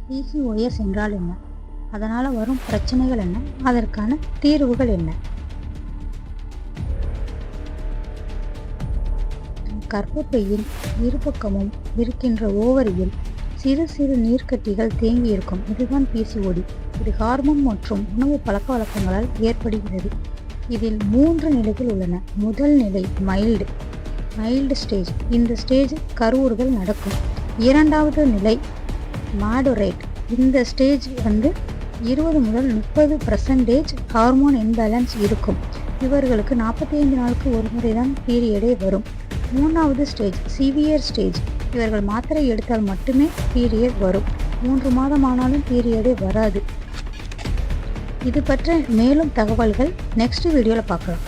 PCOS என்றால் என்ன? அதனால் வரும் பிரச்சனைகள் என்ன? அதற்கான தீர்வுகள் என்ன? கர்ப்பப்பையின் இருபக்கமும் இருக்கின்ற ஓவரியில் சிறு சிறு நீர்க்கட்டிகள் தேங்கி இருக்கும். இதுதான் பிசிஓடி. இது ஹார்மோன் மற்றும் உணவு பழக்க வழக்கங்களால் ஏற்படுகிறது. இதில் 3 நிலைகள் உள்ளன. முதல் நிலை மைல்டு ஸ்டேஜ். இந்த ஸ்டேஜ் கருவுறுதல் நடக்கும். இரண்டாவது நிலை மாடரேட். இந்த ஸ்டேஜ் 20 முதல் 30% ஹார்மோன் இன்பேலன்ஸ் இருக்கும். இவர்களுக்கு 45 நாளுக்கு ஒரு முறை தான் பீரியடே வரும். மூணாவது ஸ்டேஜ் சிவியர் ஸ்டேஜ். இவர்கள் மாத்திரை எடுத்தால் மட்டுமே பீரியட் வரும். 3 மாதம் ஆனாலும் பீரியடே வராது. இது பற்றி மேலும் தகவல்கள் நெக்ஸ்ட் வீடியோவில் பார்க்கலாம்.